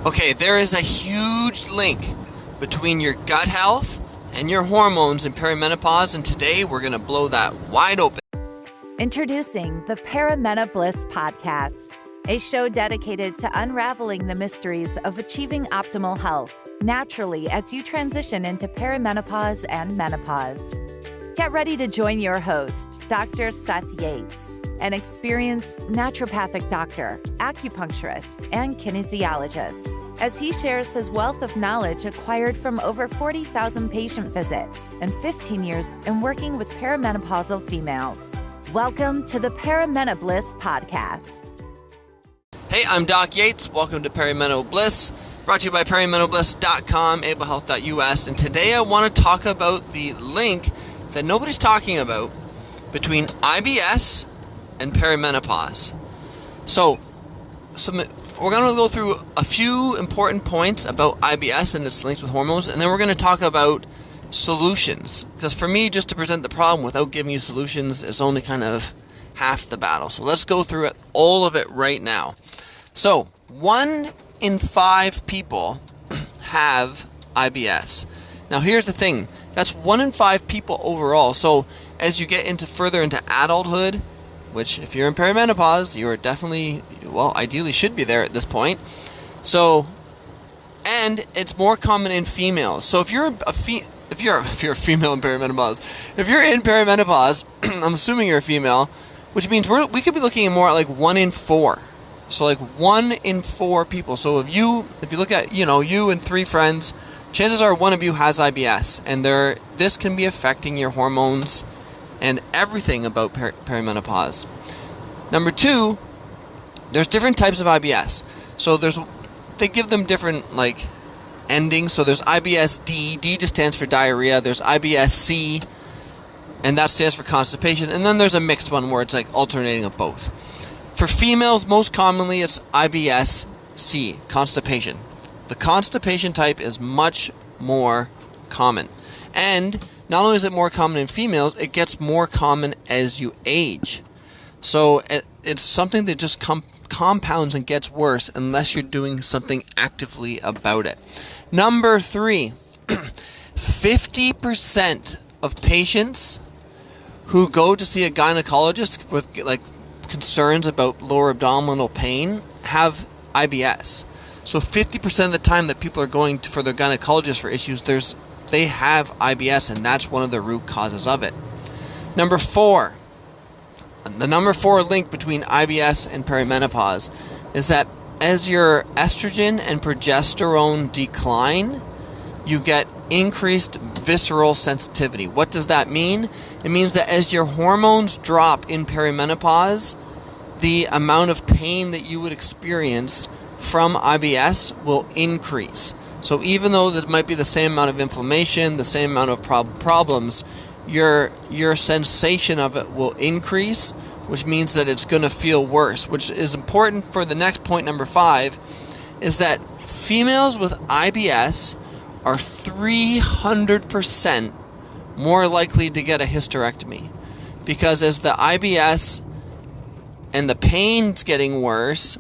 Okay, there is a huge link between your gut health and your hormones in perimenopause, and today we're going to blow that wide open. Introducing the Perimenopause podcast, a show dedicated to unraveling the mysteries of achieving optimal health naturally as you transition into perimenopause and menopause. Get ready to join your host, Dr. Seth Yates, an experienced naturopathic doctor, acupuncturist, and kinesiologist, as he shares his wealth of knowledge acquired from over 40,000 patient visits and 15 years in working with perimenopausal females. Welcome to the Perimenopause podcast. Hey, I'm Doc Yates. Welcome to Perimenopause, brought to you by perimenopause.com, ablehealth.us, and today I want to talk about the link that nobody's talking about between IBS and perimenopause. So we're going to go through a few important points about IBS and its links with hormones, and then we're going to talk about solutions. Because for me, just to present the problem without giving you solutions is only kind of half the battle. So let's go through it, all of it right now. So 1 in 5 people have IBS. Now here's the thing. That's 1 in 5 people overall. So as you get further into adulthood, which if you're in perimenopause, you're definitely, ideally should be there at this point. So, and it's more common in females. So if you're a female in perimenopause, if you're in perimenopause, I'm assuming you're a female, which means we could be looking at more at like 1 in 4. So like 1 in 4 people. So if you look at, you and 3 friends, chances are one of you has IBS, and this can be affecting your hormones and everything about perimenopause. Number 2, there's different types of IBS. So they give them different endings. So there's IBS-D. D just stands for diarrhea. There's IBS-C, and that stands for constipation. And then there's a mixed one where it's like alternating of both. For females, most commonly it's IBS-C, constipation. The constipation type is much more common. And not only is it more common in females, it gets more common as you age. So it's something that just compounds and gets worse unless you're doing something actively about it. Number 3, 50% of patients who go to see a gynecologist with concerns about lower abdominal pain have IBS. So 50% of the time that people are going for their gynecologist for issues, they have IBS, and that's one of the root causes of it. Number 4, the number 4 link between IBS and perimenopause is that as your estrogen and progesterone decline, you get increased visceral sensitivity. What does that mean? It means that as your hormones drop in perimenopause, the amount of pain that you would experience from IBS will increase. So even though there might be the same amount of inflammation, the same amount of problems, your sensation of it will increase, which means that it's going to feel worse, which is important for the next point, number 5, is that females with IBS are 300% more likely to get a hysterectomy. Because as the IBS and the pain's getting worse,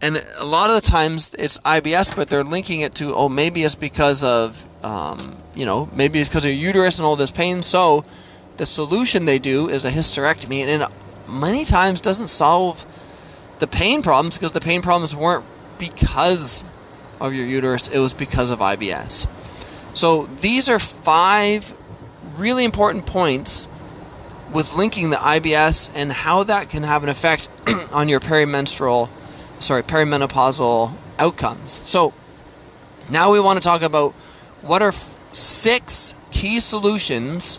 and a lot of the times it's IBS, but they're linking it to, maybe it's because of, maybe it's because of your uterus and all this pain. So the solution they do is a hysterectomy, and it many times doesn't solve the pain problems because the pain problems weren't because of your uterus, it was because of IBS. So these are 5 really important points with linking the IBS and how that can have an effect on your perimenopausal outcomes. So now we want to talk about what are 6 key solutions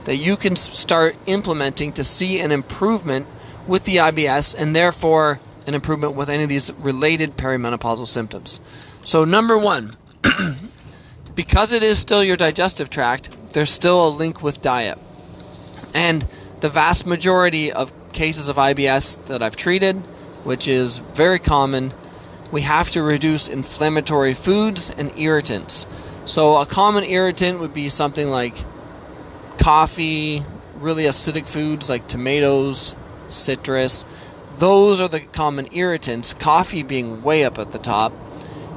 that you can start implementing to see an improvement with the IBS and therefore an improvement with any of these related perimenopausal symptoms. So number 1, because it is still your digestive tract, there's still a link with diet. And the vast majority of cases of IBS that I've treated, which is very common, we have to reduce inflammatory foods and irritants. So a common irritant would be something like coffee, really acidic foods like tomatoes, citrus. Those are the common irritants, coffee being way up at the top.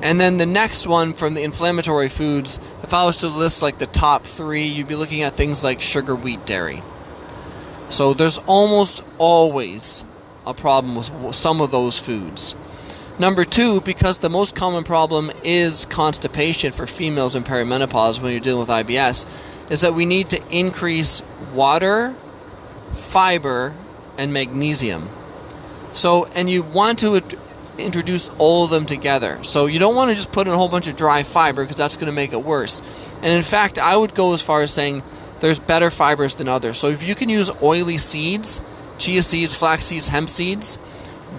And then the next one from the inflammatory foods, if I was to list like the top 3, you'd be looking at things like sugar, wheat, dairy. So there's almost always a problem with some of those foods. Number 2, because the most common problem is constipation for females in perimenopause when you're dealing with IBS, is that we need to increase water, fiber, and magnesium. So, and you want to introduce all of them together. So you don't want to just put in a whole bunch of dry fiber because that's going to make it worse. And in fact, I would go as far as saying there's better fibers than others. So if you can use oily seeds, chia seeds, flax seeds, hemp seeds,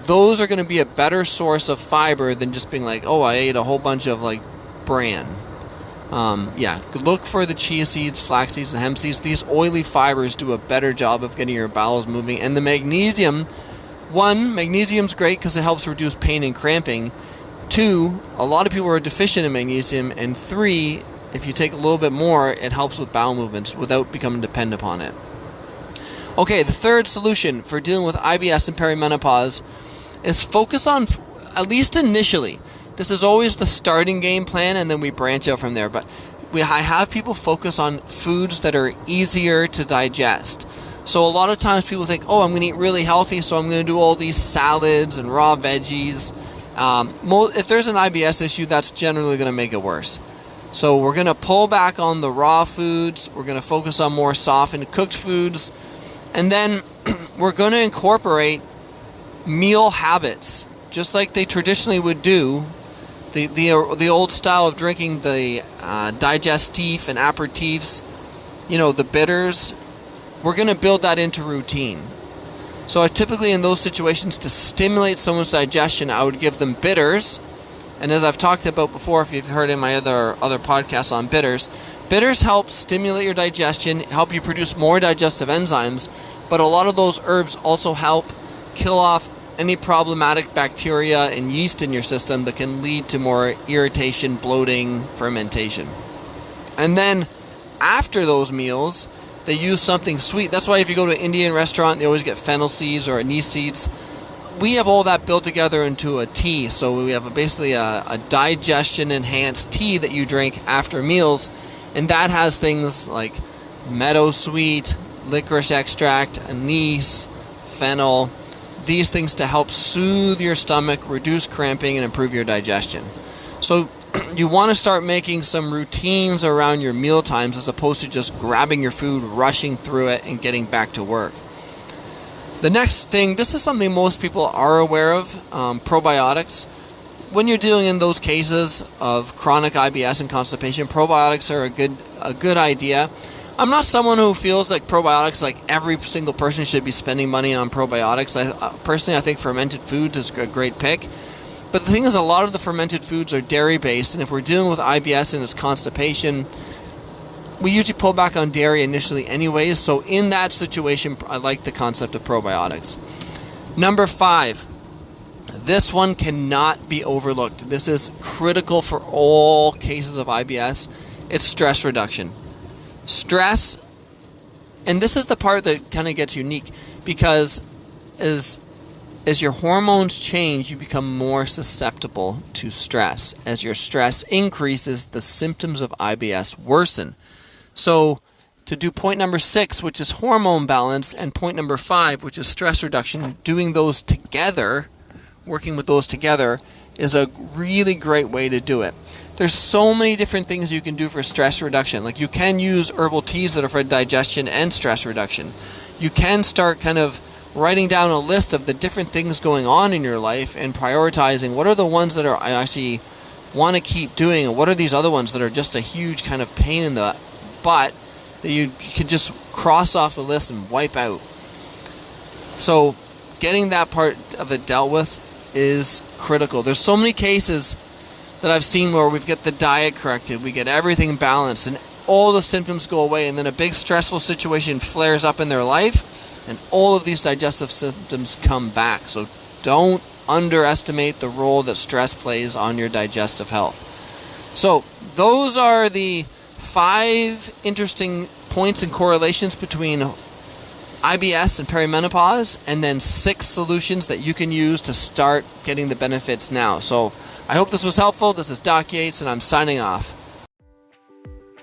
those are going to be a better source of fiber than just being like, oh, I ate a whole bunch of like bran. Look for the chia seeds, flax seeds, and hemp seeds. These oily fibers do a better job of getting your bowels moving. And the magnesium, 1, magnesium's great because it helps reduce pain and cramping. 2, a lot of people are deficient in magnesium. And 3, if you take a little bit more, it helps with bowel movements without becoming dependent upon it. Okay, the third solution for dealing with IBS and perimenopause is focus on, at least initially, this is always the starting game plan, and then we branch out from there. But I have people focus on foods that are easier to digest. So a lot of times people think, oh, I'm going to eat really healthy, so I'm going to do all these salads and raw veggies. If there's an IBS issue, that's generally going to make it worse. So we're going to pull back on the raw foods. We're going to focus on more soft and cooked foods. And then we're going to incorporate meal habits, just like they traditionally would do. The old style of drinking the digestif and aperitifs, the bitters, we're going to build that into routine. So I typically in those situations, to stimulate someone's digestion, I would give them bitters. And as I've talked about before, if you've heard in my other podcasts on bitters help stimulate your digestion, help you produce more digestive enzymes, but a lot of those herbs also help kill off any problematic bacteria and yeast in your system that can lead to more irritation, bloating, fermentation. And then after those meals, they use something sweet. That's why if you go to an Indian restaurant, they always get fennel seeds or anise seeds. We have all that built together into a tea. So we have basically a digestion-enhanced tea that you drink after meals, and that has things like meadowsweet, licorice extract, anise, fennel, these things to help soothe your stomach, reduce cramping, and improve your digestion. So you want to start making some routines around your meal times as opposed to just grabbing your food, rushing through it, and getting back to work. The next thing, this is something most people are aware of, probiotics. When you're dealing in those cases of chronic IBS and constipation, probiotics are a good idea. I'm not someone who feels like probiotics, like every single person should be spending money on probiotics. Personally, I think fermented foods is a great pick. But the thing is, a lot of the fermented foods are dairy-based, and if we're dealing with IBS and it's constipation, we usually pull back on dairy initially anyways. So in that situation, I like the concept of probiotics. Number 5, this one cannot be overlooked. This is critical for all cases of IBS. It's stress reduction. Stress, and this is the part that kind of gets unique, because as your hormones change, you become more susceptible to stress. As your stress increases, the symptoms of IBS worsen. So to do point number 6, which is hormone balance, and point number 5, which is stress reduction, doing those together, working with those together, is a really great way to do it. There's so many different things you can do for stress reduction. Like you can use herbal teas that are for digestion and stress reduction. You can start kind of writing down a list of the different things going on in your life and prioritizing what are the ones that I actually want to keep doing, and what are these other ones that are just a huge kind of pain in the butt that you can just cross off the list and wipe out. So getting that part of it dealt with is critical. There's so many cases that I've seen where we get the diet corrected, we get everything balanced, and all the symptoms go away, and then a big stressful situation flares up in their life, and all of these digestive symptoms come back. So don't underestimate the role that stress plays on your digestive health. So those are the 5 interesting points and correlations between IBS and perimenopause, and then 6 solutions that you can use to start getting the benefits now. So I hope this was helpful. This is Doc Yates, and I'm signing off.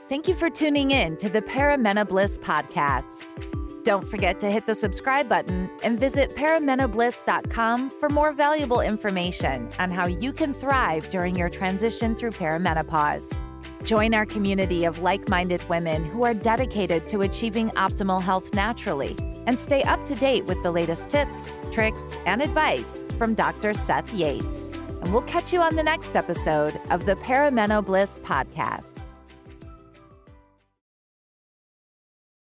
Thank you for tuning in to the Perimenopause podcast. Don't forget to hit the subscribe button and visit perimenopause.com for more valuable information on how you can thrive during your transition through perimenopause. Join our community of like-minded women who are dedicated to achieving optimal health naturally, and stay up to date with the latest tips, tricks, and advice from Dr. Seth Yates. And we'll catch you on the next episode of the Perimenopause podcast.